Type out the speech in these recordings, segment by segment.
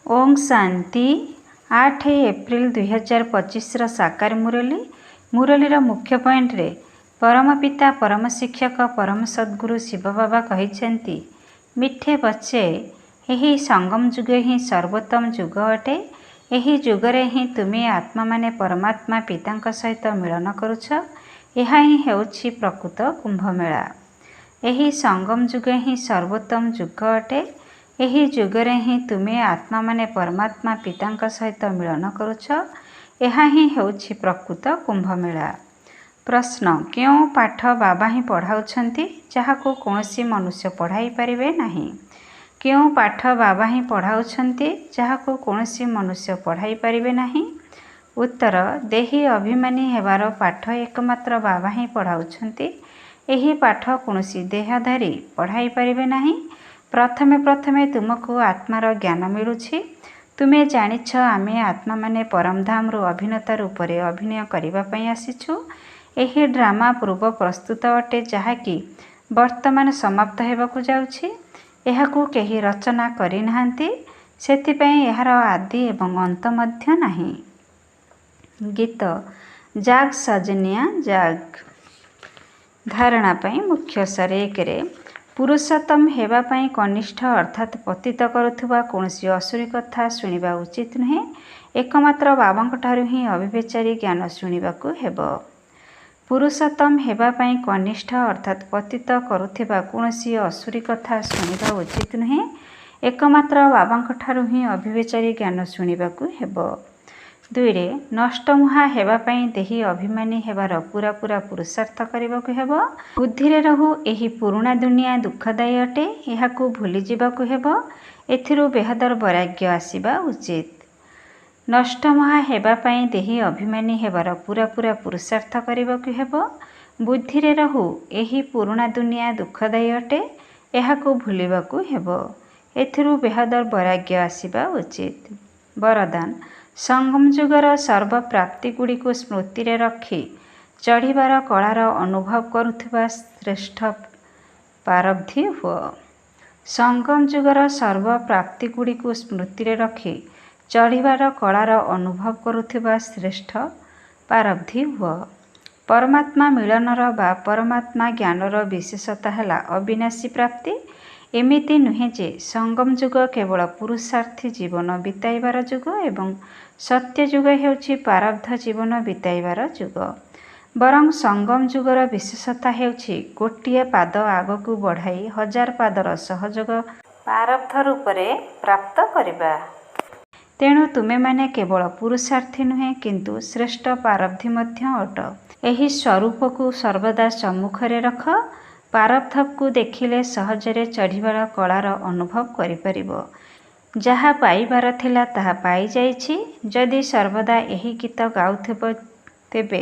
Om Shanti 8 April 2025 साकार मुरली मुरलीर मुख्य point रे परम पिता परम शिक्षक परम सद्गुरु शिव बाबा कहिसेंती मिठे बच्चे यही संगम जुग ही सर्वोत्तम जुग अटे। यही जुगरे ही तुम्हें आत्मा माने परमात्मा पिता सहित मिलन करुछ। यह ही हेउछि प्रकृत कुंभमेला। यही संगम जुग ही सर्वोत्तम जुग अटे। यही जुगरे ही तुम्हें आत्मा माने परमात्मा पिता सहित मिलन करुछ। यह ही हेउछि प्रकृत कुंभमेला। प्रश्न क्यों पाठ बाबा ही पढ़ाउछंती जहाको कौनसी मनुष्य पढ़ाई पारिबे नहीं। क्यों पाठ बाबा ही पढ़ाउछंती जहाको कौनसी मनुष्य पढ़ाई पारिबे नहीं। उत्तर देही अभिमानी हेबार पाठ एकमात्र बाबा ही पढ़ाउछंती। यही पाठ कौनसी देहधारी पढ़ाई पारिबे नहीं। प्रथमे प्रथमे तुमको आत्मार ज्ञान मिलुछि। तुम्हें जानिछ आमे आत्मा माने परमधाम रु अभिनेता रूपरे अभिनय करिबा पई आसिछु। एही ड्रामा पूर्व प्रस्तुत अटे जहाँकि वर्तमान समाप्त हेबाकु जाउछि। एहाकु केही रचना करि नाहांती, सेथिपई एहार आदि एवं अंत मध्य नाही। गीत जाग सजनिया जाग। धारणा पई मुख्य सर 1 रे पुरुषोत्तम हेबा पई कनिष्ठ अर्थात पतित करुथुबा कौनसी असुरी कथा शुणिबा उचित नुहे। एकमात्र बाबांठारु ही अविवेचारी ज्ञान शुणिबाकु हेबो। पुरुषोत्तम हेबा पई कनिष्ठ अर्थात पतित करुथिबा कौनसी असुरी कथा शुणिबा उचित नुहे। एकमात्र बाबांठारु ही अविवेचारी ज्ञान शुणिबाकु हेबो। 2 रे नष्टमुहा हेबा पई देही अभिमानी हेबार पूरा पूरा पुरुषार्थ करिबाकु हेबो। बुद्धि रे रहु एही पुरुणा दुनिया दुखदायी अटे। एहाकु भूली जिबाकु हेबो। एथिरु बेहदर वैराग्य आसीबा उचित। नष्टमुहा हेबा पई देही अभिमानी हेबार पूरा पूरा पुरुषार्थ करिबाकु हेबो। बुद्धि रे रहु एही पुरुणा दुनिया दुखदायी अटे। एहाकु भूलिबाकु हेबो। एथिरु बेहदर वैराग्य आसीबा उचित। वरदान संगम जुगर सर्व प्राप्ति गुड़ी को स्मृति रे रखी चढ़ीबार कलार अनुभव करुथिबा श्रेष्ठ पारब्धी हुआ। संगम जुगर सर्व प्राप्ति गुड़ी को स्मृति रे रखी चढ़ीबार कलार अनुभव करुथिबा श्रेष्ठ पारब्धी हुआ। परमात्मा मिलनर बा परमात्मा ज्ञानर विशेषता है अविनाशी प्राप्ति। एमिति नुहे जे संगम जुग केवल पुरुषार्थी जीवन बिताइबार जुग एवं सत्य जुग हेउछि प्रारब्ध जीवन बिताइबार जुग। बरं संगम जुगर विशेषता हेउछि गोटिए पाद आगकु बढ़ाई 1000 पादर सहयोग प्रारब्ध रूपरे प्राप्त करिबा। तेणु तुमे माने केवल पुरुषार्थी नुहे किंतु श्रेष्ठ प्रारब्धी मध्य अट। एही स्वरूप को सर्वदा सम्मुखरे रख। प्रारब्ध को देखिले सहजरे चढ़ीबार कलार अनुभव करिपरिबो। जहा पाइबार थिला ताहा पाई जाइछि। जदि सर्वदा एही गीत गाउथिबो तेबे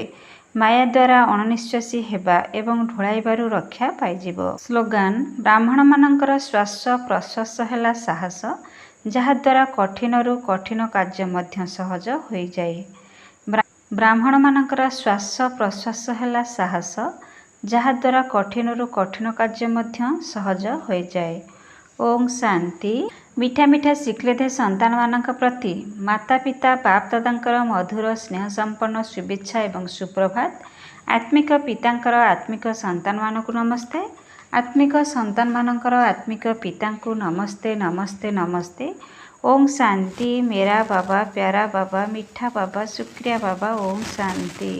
माया द्वारा अनिश्वासी हेबा एवं ढोळाइबारु रक्षा पाइजिबो। स्लोगान ब्राह्मण मानकर श्वास प्रश्वास हेला साहस जहा द्वारा कठिनरु कठिन कार्य मध्य सहज होई जाए। ब्राह्मण मानकर श्वास प्रश्वास हेला साहस जहा द्वारा कठिनरु कठिन कार्य मध्य सहज होई जाए। ओम शांति। मीठा मीठा शिखले संतान मानक प्रति माता पिता बाप दादांकर मधुर स्नेह संपन्न शुभेच्छा एवं सुप्रभात। आत्मिक पितांकर आत्मिक संतान मानक नमस्ते। आत्मिक संतान मानकर आत्मिक पितांकु नमस्ते नमस्ते नमस्ते। ओम शांति। मेरा बाबा प्यारा बाबा मीठा बाबा शुक्रिया बाबा। ओम शांति।